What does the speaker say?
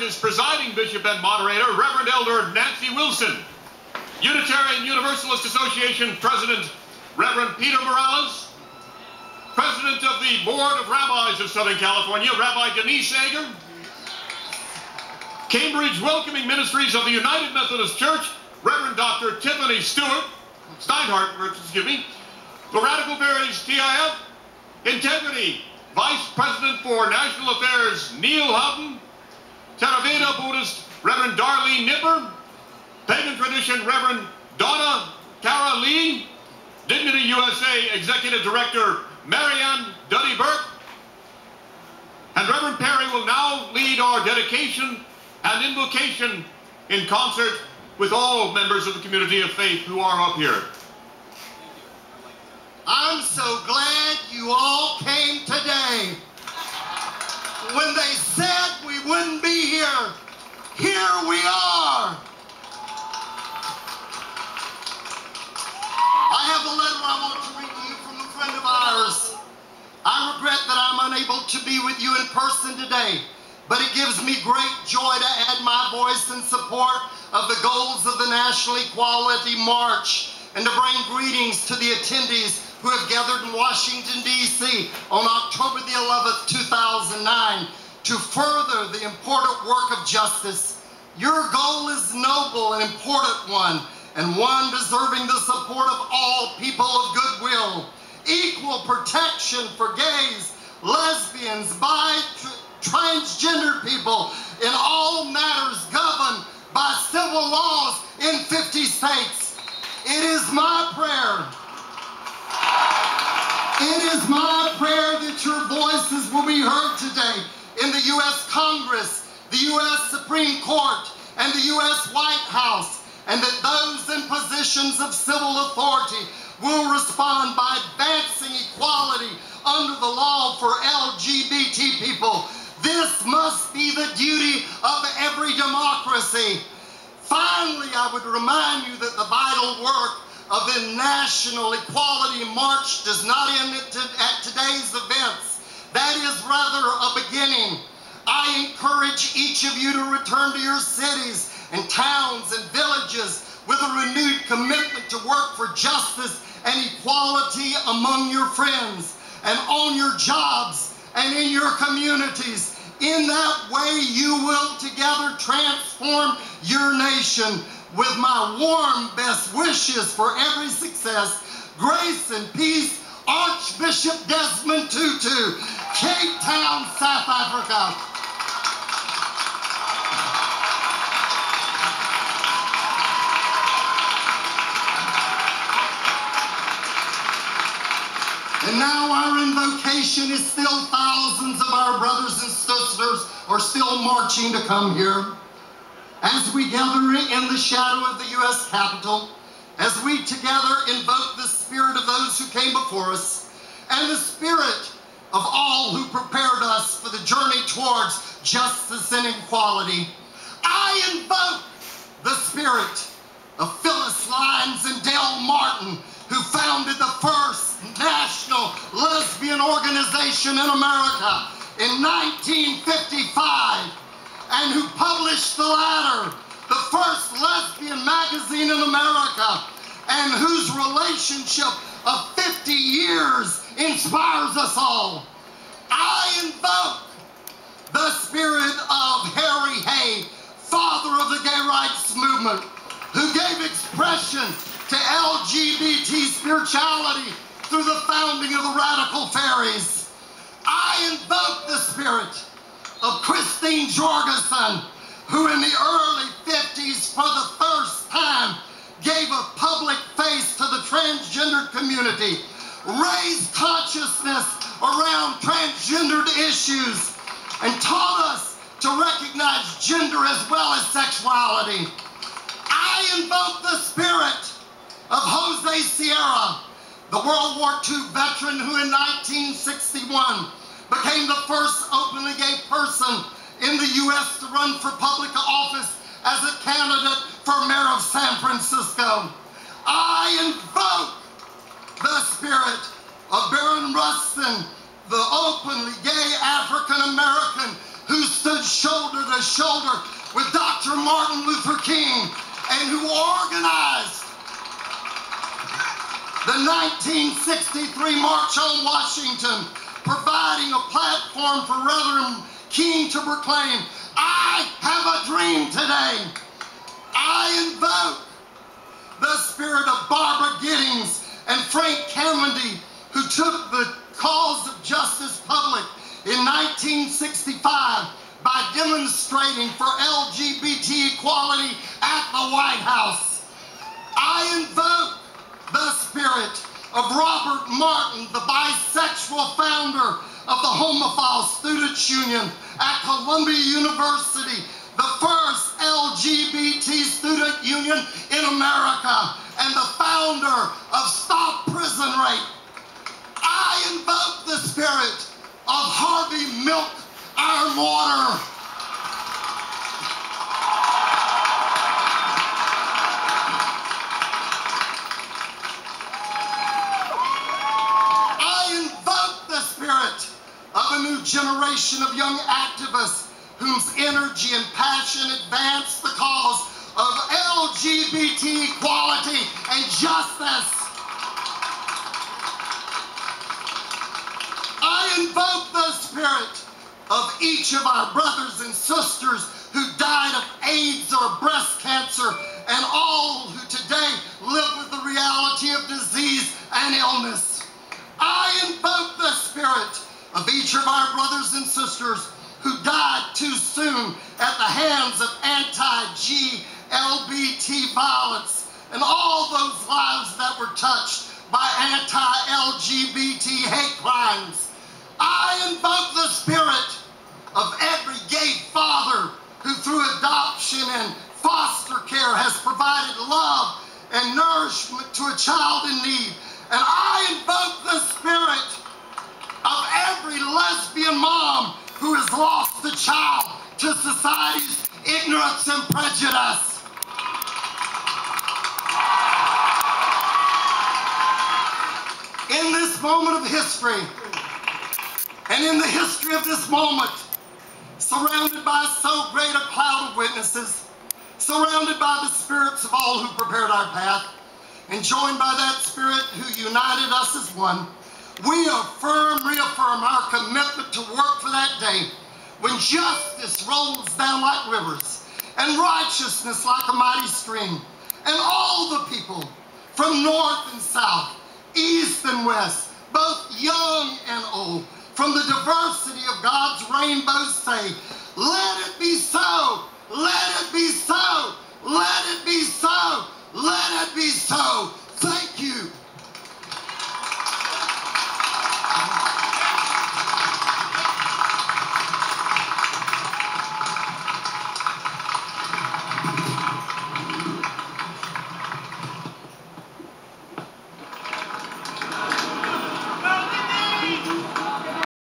Church's presiding bishop and moderator, Reverend Elder Nancy Wilson. Unitarian Universalist Association President, Reverend Peter Morales. President of the Board of Rabbis of Southern California, Rabbi Denise Sager. Cambridge Welcoming Ministries of the United Methodist Church, Reverend Dr. Tiffany Steinhardt, excuse me. The Radical Berries TIF, Integrity, Vice President for National Affairs, Neil Houghton. Theravada Buddhist, Reverend Darlene Nipper. Pagan Tradition, Reverend Donna Cara Lee. Dignity USA Executive Director, Marianne Duddy Burke. And Reverend Perry will now lead our dedication and invocation in concert with all members of the community of faith who are up here. I'm so glad you all came today. When they said we wouldn't be here, here we are. I have a letter I want to read to you from a friend of ours. I regret that I'm unable to be with you in person today, but it gives me great joy to add my voice in support of the goals of the National Equality March and to bring greetings to the attendees who have gathered in Washington, D.C. on October the 11th, 2009 to further the important work of justice. Your goal is noble and important one, and one deserving the support of all people of goodwill. Equal protection for gays, lesbians, transgender people in all matters governed by civil laws in 50 states. It is my prayer. It is my prayer that your voices will be heard today in the U.S. Congress, the U.S. Supreme Court, and the U.S. White House, and that those in positions of civil authority will respond by advancing equality under the law for LGBT people. This must be the duty of every democracy. Finally, I would remind you that the vital work of the National Equality March does not end at today's events. That is rather a beginning. I encourage each of you to return to your cities and towns and villages with a renewed commitment to work for justice and equality among your friends and on your jobs and in your communities. In that way, you will together transform your nation. With my warm best wishes for every success, grace and peace, Archbishop Desmond Tutu, Cape Town, South Africa. And now our invocation is still thousands of our brothers and sisters are still marching to come here. As we gather in the shadow of the U.S. Capitol, as we together invoke the spirit of those who came before us and the spirit of all who prepared us for the journey towards justice and equality, I invoke the spirit of Phyllis Lyons and Dale Martin, who founded the first national lesbian organization in America in 1955. And who published The Ladder, the first lesbian magazine in America, and whose relationship of 50 years inspires us all. I invoke the spirit of Harry Hay, father of the gay rights movement, who gave expression to LGBT spirituality through the founding of the Radical Fairies. I invoke the spirit of Christine Jorgensen, who in the early 50s for the first time gave a public face to the transgender community, raised consciousness around transgendered issues, and taught us to recognize gender as well as sexuality. I invoke the spirit of Jose Sierra, the World War II veteran who in 1961 became the first openly gay person in the U.S. to run for public office as a candidate for mayor of San Francisco. I invoke the spirit of Baron Rustin, the openly gay African-American who stood shoulder to shoulder with Dr. Martin Luther King and who organized the 1963 March on Washington, providing a platform for Reverend King to proclaim, I have a dream today. I invoke the spirit of Barbara Giddings and Frank Cavendy, who took the cause of justice public in 1965 by demonstrating for LGBT equality at the White House. I invoke the spirit of Robert Martin, the bisexual founder of the Homophile Students Union at Columbia University, the first LGBT student union in America, and the founder of Stop Prison Rape. I invoke the spirit of Harvey Milk Iron Water. Of a new generation of young activists whose energy and passion advance the cause of LGBT equality and justice. I invoke the spirit of each of our brothers and sisters who died of AIDS or breast cancer, and all who today live with the reality of disease and illness. I invoke the spirit of each of our brothers and sisters who died too soon at the hands of anti-LGBT violence, and all those lives that were touched by anti-LGBT hate crimes. I invoke the spirit of every gay father who through adoption and foster care has provided love and nourishment to a child in need. And I invoke the spirit of every lesbian mom who has lost a child to society's ignorance and prejudice. In this moment of history, and in the history of this moment, surrounded by so great a cloud of witnesses, surrounded by the spirits of all who prepared our path, and joined by that spirit who united us as one, we reaffirm our commitment to work for that day when justice rolls down like rivers and righteousness like a mighty stream, and all the people from north and south, east and west, both young and old, from the diversity of God's rainbow say, let it be so, let it be so, let it be so, let it be so.